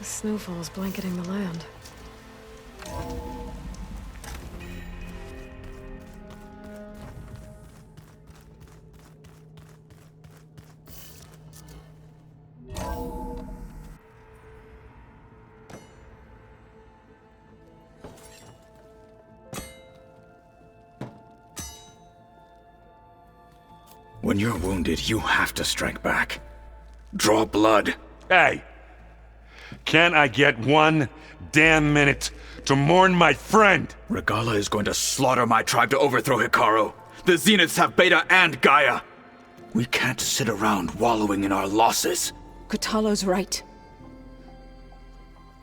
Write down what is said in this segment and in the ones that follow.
snowfall's blanketing the land. When you're wounded, you have to strike back. Draw blood. Hey! Can't I get 1 damn minute to mourn my friend? Regala is going to slaughter my tribe to overthrow Hikaru. The Zeniths have Beta and Gaia. We can't sit around wallowing in our losses. Kotalo's right.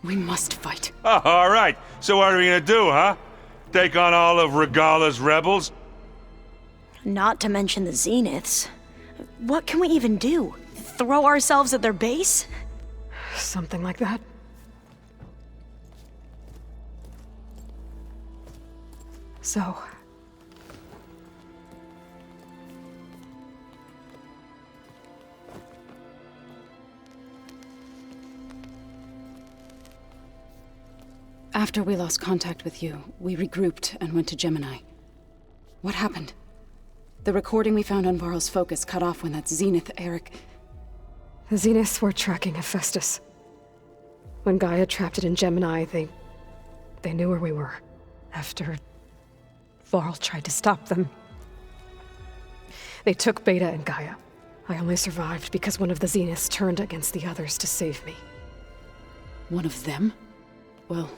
We must fight. Oh, all right. So what are we gonna do, huh? Take on all of Regala's rebels? Not to mention the Zeniths. What can we even do? Throw ourselves at their base? Something like that. So... After we lost contact with you, we regrouped and went to Gemini. What happened? The recording we found on Varl's focus cut off when that Zenith Eric... The Zeniths were tracking Hephaestus. When Gaia trapped it in Gemini, they knew where we were. After Varl tried to stop them. They took Beta and Gaia. I only survived because one of the Zeniths turned against the others to save me. One of them? Well...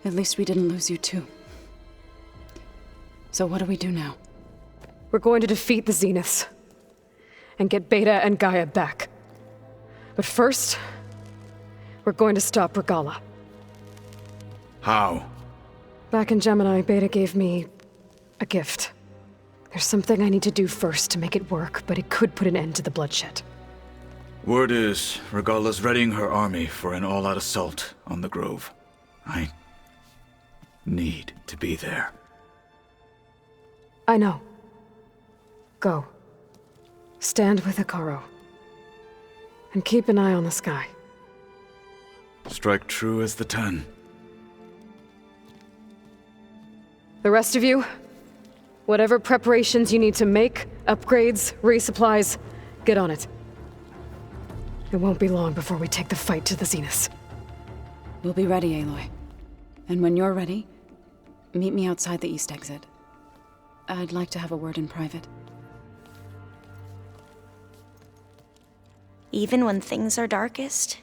at least we didn't lose you too. So what do we do now? We're going to defeat the Zeniths. And get Beta and Gaia back. But first, we're going to stop Regala. How? Back in Gemini, Beta gave me a gift. There's something I need to do first to make it work, but it could put an end to the bloodshed. Word is, Regala's readying her army for an all-out assault on the Grove. I need to be there. I know. Go. Stand with Hikaru. And keep an eye on the sky. Strike true as the 10. The rest of you, whatever preparations you need to make, upgrades, resupplies, get on it. It won't be long before we take the fight to the Zeniths. We'll be ready, Aloy. And when you're ready, meet me outside the east exit. I'd like to have a word in private. Even when things are darkest,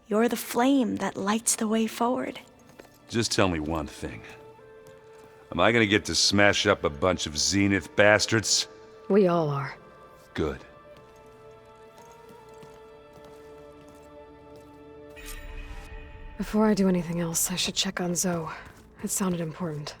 you're the flame that lights the way forward. Just tell me one thing. Am I gonna get to smash up a bunch of Zenith bastards? We all are. Good. Before I do anything else, I should check on Zoe. It sounded important.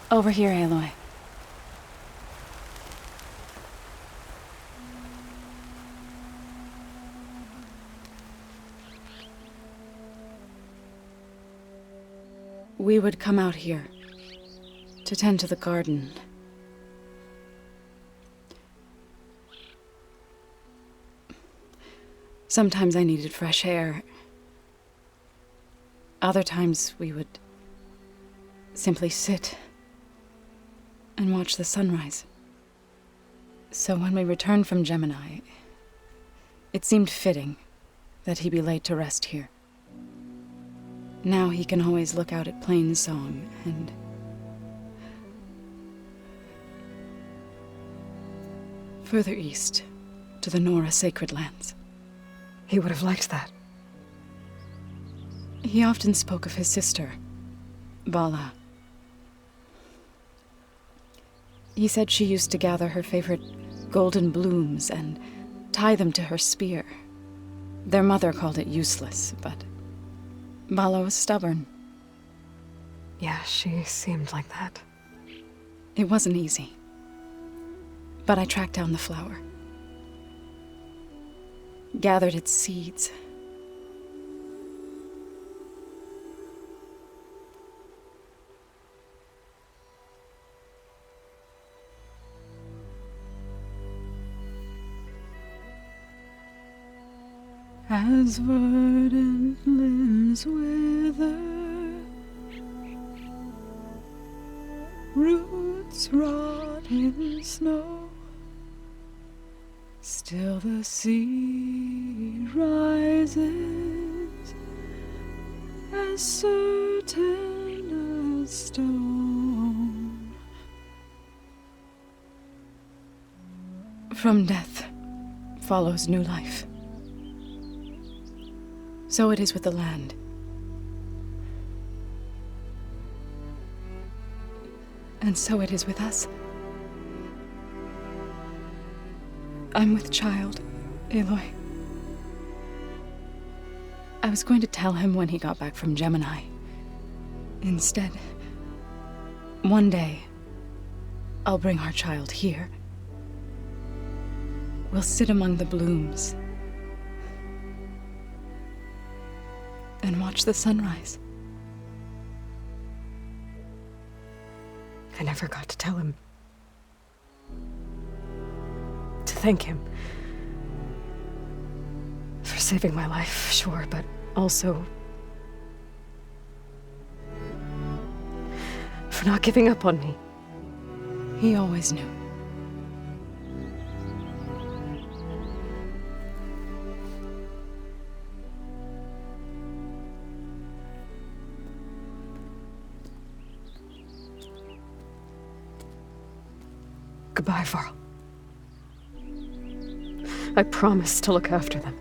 Over here, Aloy. We would come out here to tend to the garden. Sometimes I needed fresh air. Other times we would simply sit and watch the sunrise. So when we returned from Gemini, it seemed fitting that he be laid to rest here. Now he can always look out at Plainsong and... further east, to the Nora Sacred Lands. He would have liked that. He often spoke of his sister, Bala. He said she used to gather her favorite golden blooms and tie them to her spear. Their mother called it useless, but Bala was stubborn. Yeah, she seemed like that. It wasn't easy. But I tracked down the flower. Gathered its seeds. As verdant limbs wither, roots rot in snow, still the sea rises, as certain as stone. From death follows new life. So it is with the land. And so it is with us. I'm with child, Aloy. I was going to tell him when he got back from Gemini. Instead, one day, I'll bring our child here. We'll sit among the blooms and watch the sunrise. I never got to tell him. To thank him. For saving my life, sure, but also... for not giving up on me. He always knew. Goodbye, Varl. I promise to look after them.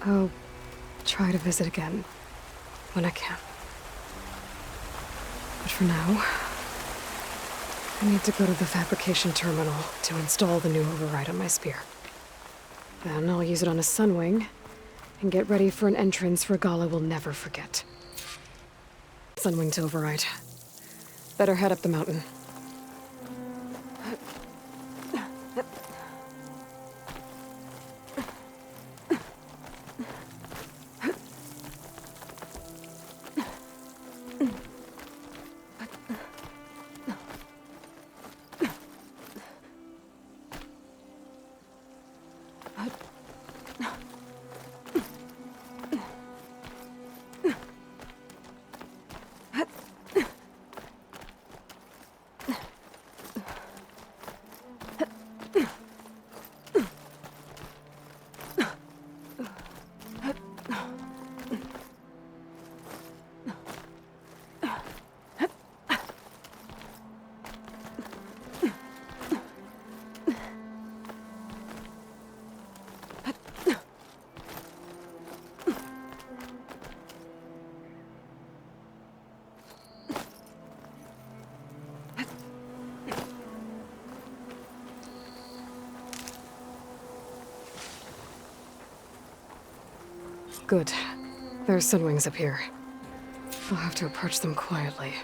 I'll try to visit again when I can. But for now, I need to go to the fabrication terminal to install the new override on my spear. Then I'll use it on a sunwing and get ready for an entrance Regala will never forget. Sunwing to override. Better head up the mountain. Good. There are sunwings up here. I'll have to approach them quietly.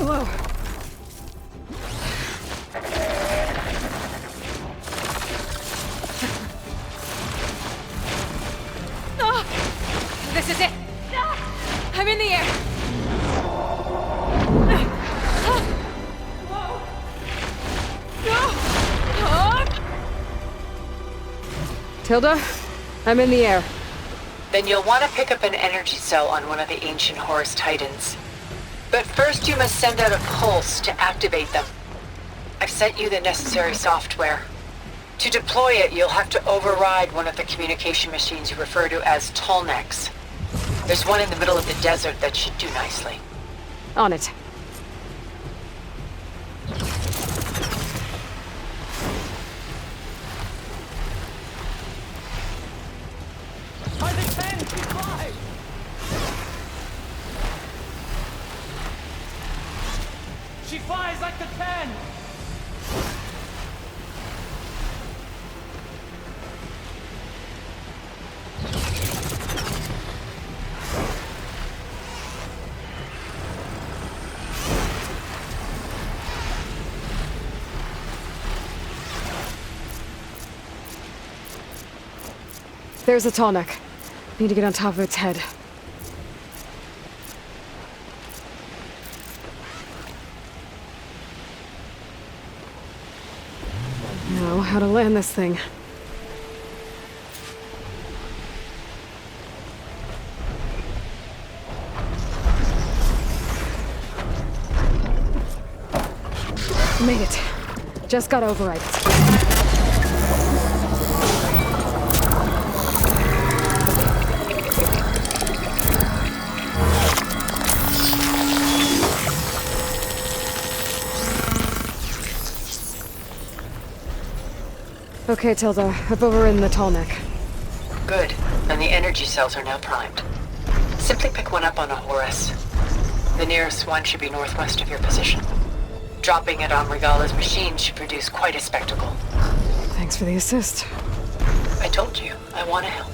Whoa. This is it! I'm in the air! Tilda, I'm in the air. Then you'll want to pick up an energy cell on one of the ancient Horus Titans. But first you must send out a pulse to activate them. I've sent you the necessary software. To deploy it, you'll have to override one of the communication machines you refer to as Tolnecs. There's one in the middle of the desert that should do nicely. On it. By the 10, she flies! She flies like the 10! There's a tall neck. Need to get on top of its head. Now, how to land this thing. Made it. Just got override. Okay, Tilda. I've overridden the tall neck. Good. And the energy cells are now primed. Simply pick one up on a Horus. The nearest one should be northwest of your position. Dropping it on Regala's machine should produce quite a spectacle. Thanks for the assist. I told you, I want to help.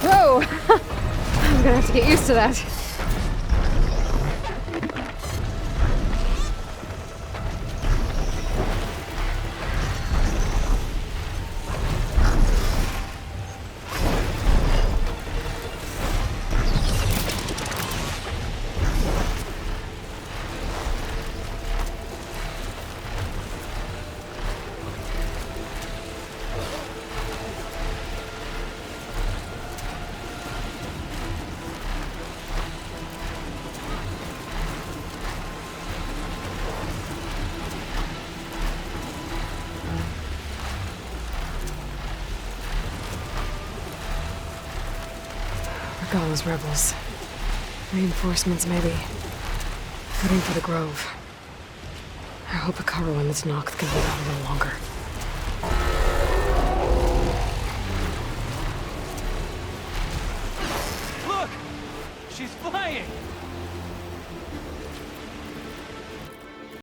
Whoa! I'm gonna have to get used to that. Regala's rebels. Reinforcements, maybe. Heading for the Grove. I hope Hikaru and this Noct can hold out a little longer. Look! She's flying!